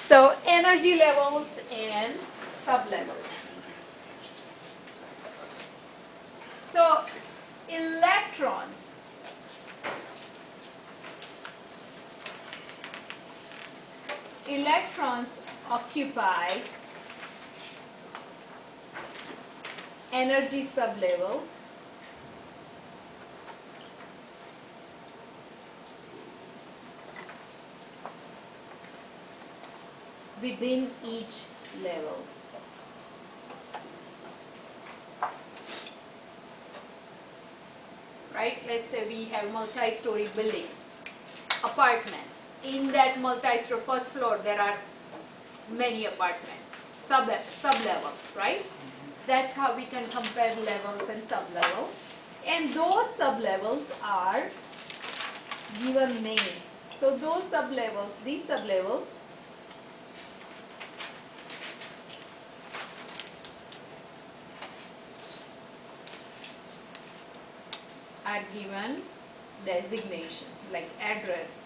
So energy levels and sublevels. So electrons occupy energy sublevel within each level. Right? Let's say we have multi-story building, apartment. In that multi-story first floor, there are many apartments, sub-level, right? That's how we can compare levels and sub-level. And those sub-levels are given names. So those sub-levels, these sub-levels are given designation, like address.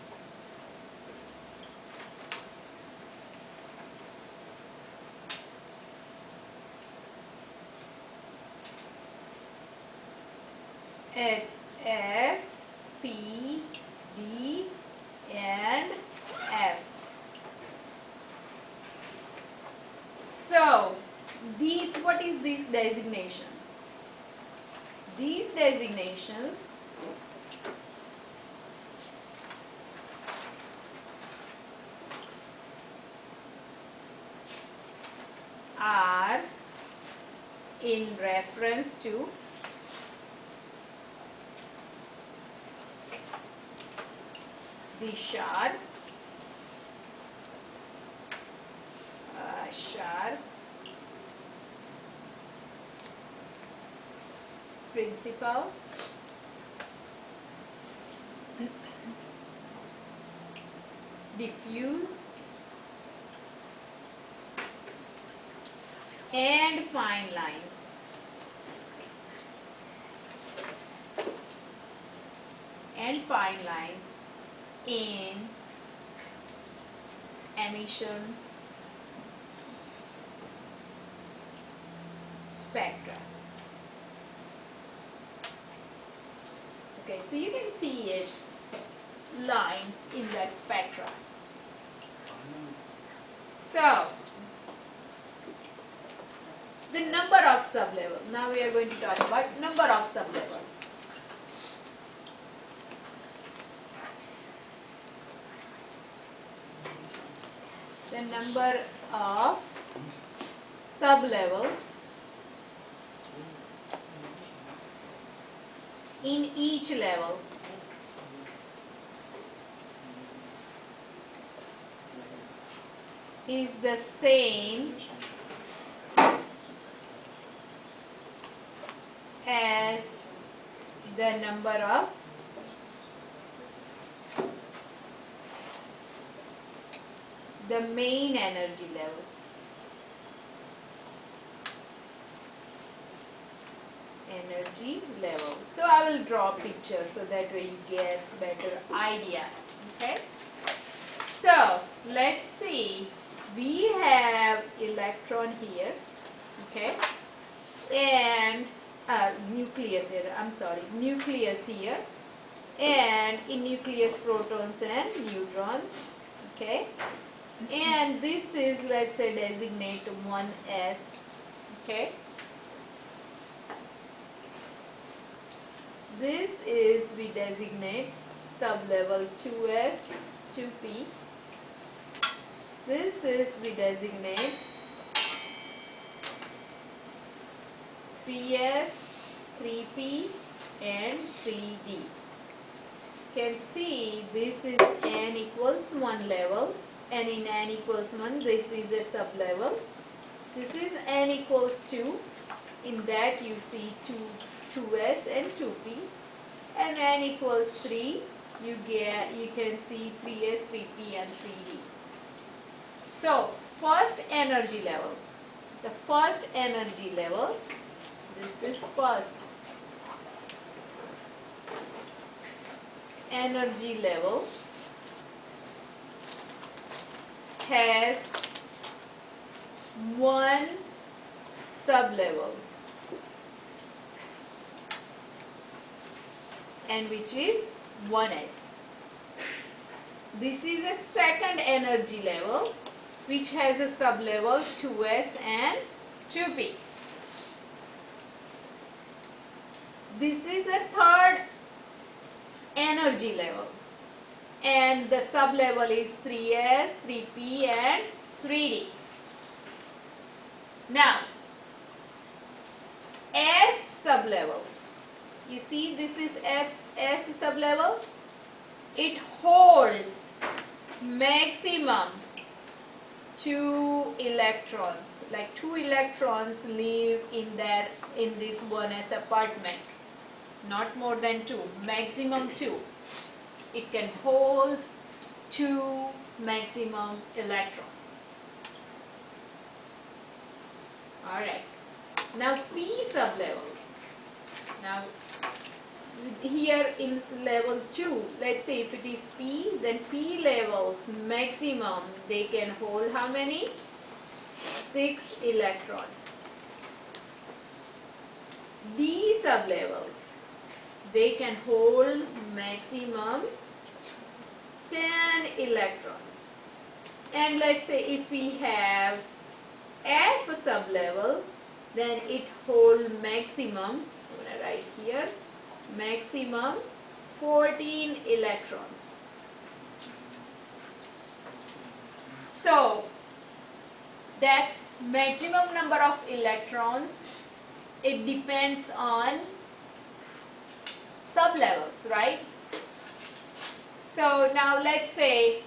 It's S, P, D, and F. So, what is this designation? These designations are in reference to the shard principle, diffuse, and fine lines. In emission spectra. Okay, so you can see it, lines in that spectra. So, the number of sublevel. Now we are going to talk about number of sublevel. The number of sublevels in each level is the same as the number of the main energy level. So I will draw a picture so that way you get better idea. Okay. So let's see. We have electron here. Okay. And nucleus here. Nucleus here. And in nucleus protons and neutrons. Okay. And this is, let's say, designate 1s. Okay. This is, we designate sublevel 2s, 2p. This is, we designate 3s, 3p, and 3d. You can see this is n equals 1 level, and in n equals 1, this is a sublevel. This is n equals 2. In that you see 2s and 2p, and n equals 3, you can see 3s, 3p, and 3d. So first energy level, this is first energy level has one sublevel, and which is 1s. This is a second energy level which has a sublevel 2s and 2p. This is a third energy level, and the sublevel is 3s, 3p and 3d. Now, S sublevel. You see, this is S sublevel. It holds maximum 2 electrons. Like 2 electrons live in this 1s apartment. Not more than 2. Maximum 2. It can hold 2 maximum electrons. Alright. Now P sublevels. Now here in level 2, let's say if it is P, then P levels maximum they can hold how many? 6 electrons. D sublevels, they can hold maximum 10 electrons. And let's say if we have F sublevel, then it holds maximum, I'm going to write here, maximum 14 electrons. So that's maximum number of electrons. It depends on sublevels, right? So now let's say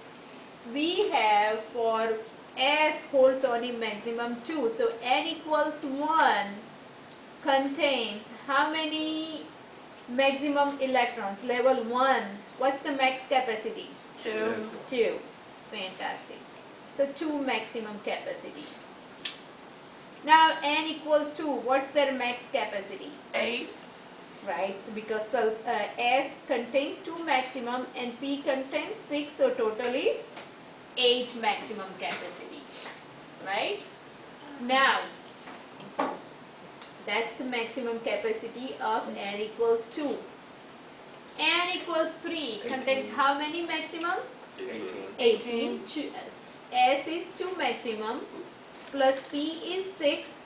we have for S holds only maximum 2. So N equals 1 contains how many maximum electrons? Level 1. What's the max capacity? 2. 2. Fantastic. So 2 maximum capacity. Now N equals 2. What's their max capacity? 8. Right, so because S contains 2 maximum and P contains 6, so total is 8 maximum capacity. Right? Now, that's the maximum capacity of N equals 2. N equals 3 contains how many maximum? 18. S is 2 maximum, plus P is 6,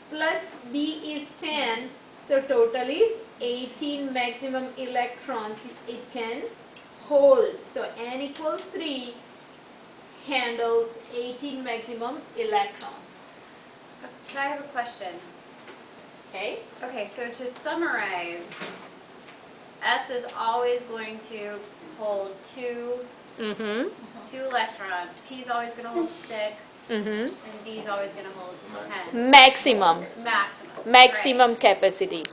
plus D is 10. So total is 18 maximum electrons it can hold. So N equals 3 handles 18 maximum electrons. I have a question. Okay? Okay, so to summarize, S is always going to hold 2 electrons. P is always going to hold 6. And D is always going to hold 10. Maximum. Maximum. Maximum capacity.